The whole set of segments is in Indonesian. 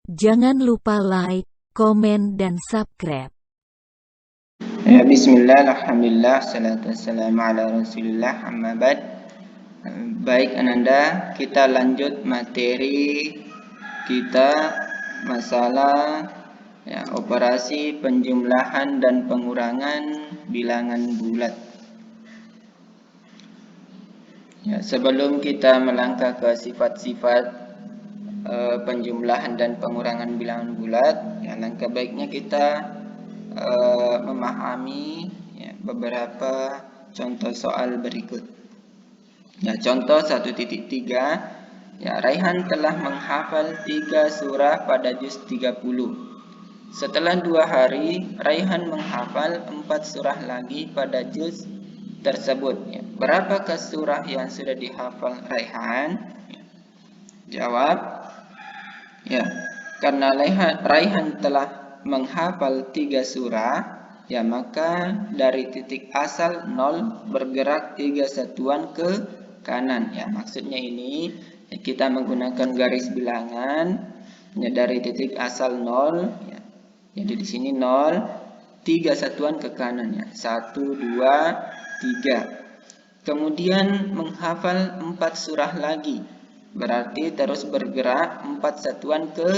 Jangan lupa like, komen, dan subscribe. Ya, bismillah, alhamdulillah, salatu wassalamu ala rasulillah, amma ba'd. Baik Ananda, kita lanjut materi kita masalah operasi penjumlahan dan pengurangan bilangan bulat. Ya, sebelum kita melangkah ke sifat-sifat penjumlahan dan pengurangan bilangan bulat, ya, langkah baiknya kita memahami beberapa contoh soal berikut. Ya, contoh 1.3. Ya, Raihan telah menghafal 3 surah pada juz 30. Setelah 2 hari, Raihan menghafal 4 surah lagi pada juz tersebut. Ya, berapakah surah yang sudah dihafal Raihan? Ya, jawab, ya, karena Raihan telah menghafal 3 surah, ya maka dari titik asal 0 bergerak 3 satuan ke kanan. Ya, maksudnya ini kita menggunakan garis bilangan ya, dari titik asal 0. Ya. Jadi di sini 0, 3 satuan ke kanan ya. 1, 2, 3. Kemudian menghafal 4 surah lagi. Berarti terus bergerak 4 satuan ke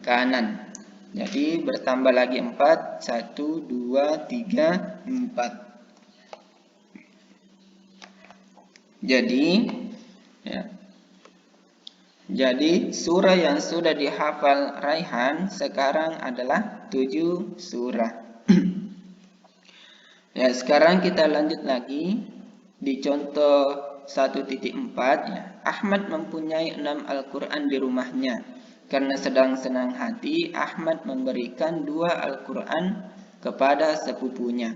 kanan. Jadi bertambah lagi 4, 1, 2, 3, 4. Jadi surah yang sudah dihafal Raihan sekarang adalah 7 surah. Ya, sekarang kita lanjut lagi di contoh 1.4 ya. Ahmad mempunyai 6 Al-Quran di rumahnya. Karena sedang senang hati, Ahmad memberikan 2 Al-Quran kepada sepupunya.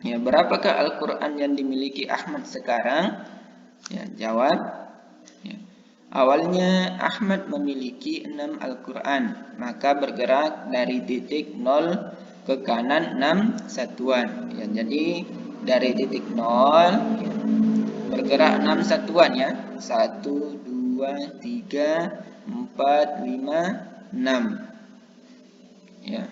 Ya, berapakah Al-Quran yang dimiliki Ahmad sekarang? Ya, jawab. Ya. Awalnya Ahmad memiliki 6 Al-Quran, maka bergerak dari titik 0 ke kanan 6 satuan. Ya, jadi dari titik 0 ya, bergerak 6 satuan ya. 1, 2, 3, 4, 5, 6. Ya.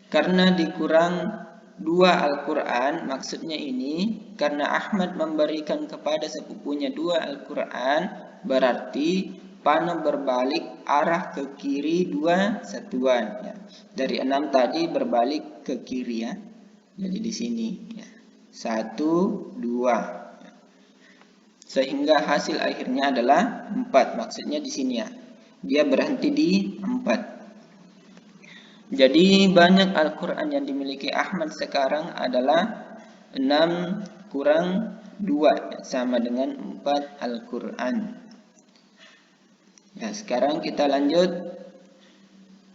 Karena dikurang 2 Al-Quran, maksudnya ini karena Ahmad memberikan kepada sepupunya 2 Al-Quran, berarti panah berbalik arah ke kiri 2 satuan. Ya. Dari 6 tadi berbalik ke kiri ya. Jadi di sini ya. 1, 2. Ya. Sehingga hasil akhirnya adalah 4. Maksudnya di sini ya. Dia berhenti di 4. Jadi banyak Al-Quran yang dimiliki Ahmad sekarang adalah 6 kurang 2 sama dengan 4 Al-Quran. Ya, sekarang kita lanjut.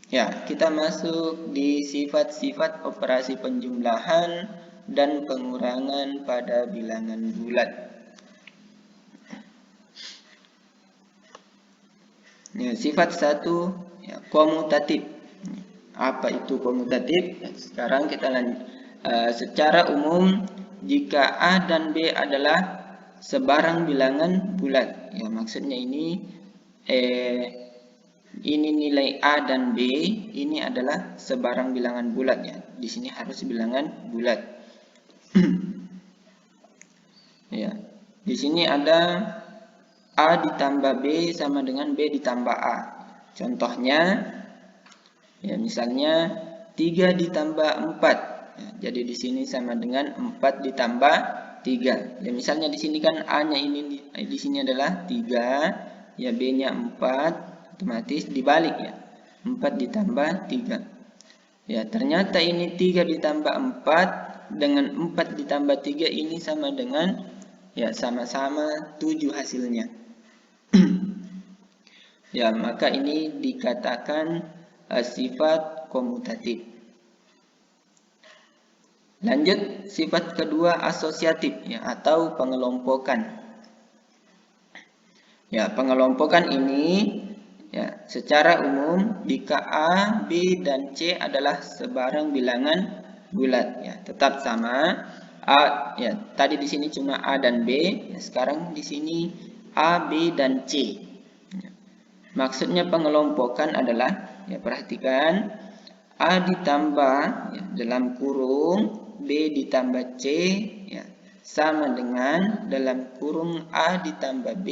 Ya, kita masuk di sifat-sifat operasi penjumlahan dan pengurangan pada bilangan bulat. Ya, sifat 1 ya, komutatif. Apa itu komutatif? Sekarang kita lanjut. Secara umum, jika A dan B adalah sebarang bilangan bulat, ya maksudnya ini nilai A dan B ini adalah sebarang bilangan bulat ya. Di sini harus bilangan bulat. Ya, di sini ada A ditambah B sama dengan B ditambah A. Contohnya. Ya, misalnya 3 ditambah 4. Ya, jadi di sini sama dengan 4 ditambah 3. Ya, misalnya di sini kan A-nya ini di sini adalah 3, ya B-nya 4, otomatis dibalik ya. 4 ditambah 3. Ya, ternyata ini 3 ditambah 4 dengan 4 ditambah 3 ini sama dengan ya sama-sama 7 hasilnya. Ya, maka ini dikatakan sifat komutatif. Lanjut, sifat kedua asosiatif ya, atau pengelompokan. Ya, pengelompokan ini ya, secara umum jika A, B, dan C adalah sebarang bilangan bulat ya, tetap sama. A ya, tadi di sini cuma A dan B, ya, sekarang di sini A, B, dan C. Maksudnya pengelompokan adalah, ya perhatikan, A ditambah ya, dalam kurung B ditambah C ya, sama dengan dalam kurung A ditambah B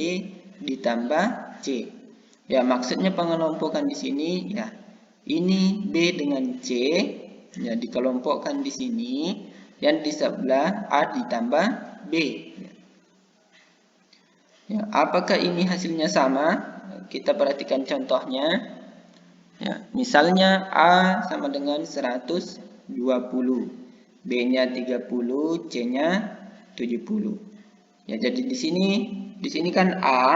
ditambah C. Ya, maksudnya pengelompokan di sini ya, ini B dengan C ya dikelompokkan di sini, dan di sebelah A ditambah B. Ya, apakah ini hasilnya sama? Kita perhatikan contohnya. Ya, misalnya A sama dengan 120, B-nya 30, C-nya 70. Ya, jadi di sini kan A,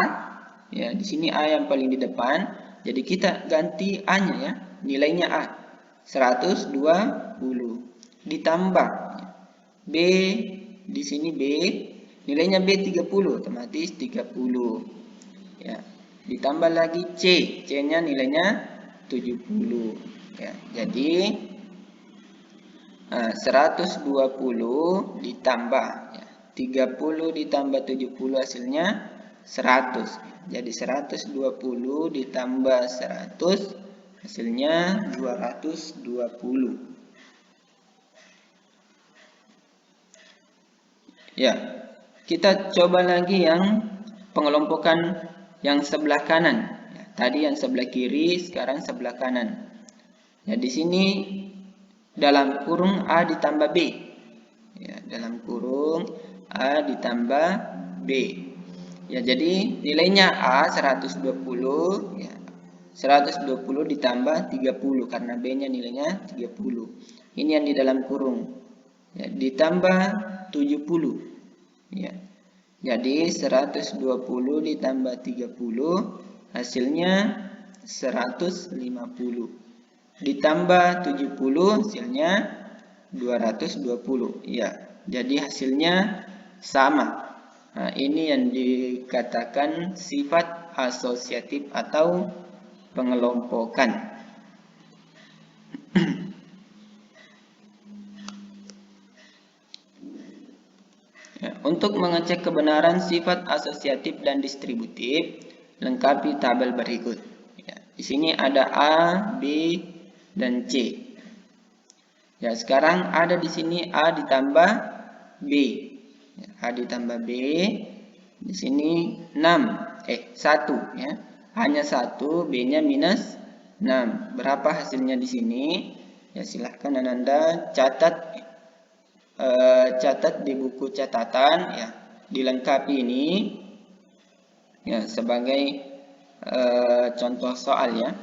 ya di sini A yang paling di depan. Jadi kita ganti A-nya ya, nilainya A 120 ditambah B, di sini B nilainya B 30, otomatis 30. Ya, ditambah lagi C, C-nya nilainya 70. Ya, jadi 120 ditambah ya, 30 ditambah 70 hasilnya 100. Jadi 120 ditambah 100 hasilnya 220. Ya, kita coba lagi yang pengelompokan yang sebelah kanan. Ya, tadi yang sebelah kiri, sekarang sebelah kanan. Ya, di sini dalam kurung A ditambah B. Ya, dalam kurung A ditambah B. Ya, jadi nilainya A 120 ya. 120 ditambah 30 karena B-nya nilainya 30. Ini yang di dalam kurung. Ya, ditambah 70. Ya. Jadi 120 ditambah 30 hasilnya 150. Ditambah 70 hasilnya 220. Ya, jadi hasilnya sama. Nah, ini yang dikatakan sifat asosiatif atau pengelompokan. Ya, untuk mengecek kebenaran sifat asosiatif dan distributif, lengkapi tabel berikut. Ya, di sini ada A, B, dan C. Ya, sekarang ada di sini A ditambah B. Ya, A ditambah B. Di sini 1 ya. Hanya 1, B-nya minus 6. Berapa hasilnya di sini? Ya, silahkan Anda catat di buku catatan ya, dilengkapi ini ya sebagai contoh soal ya.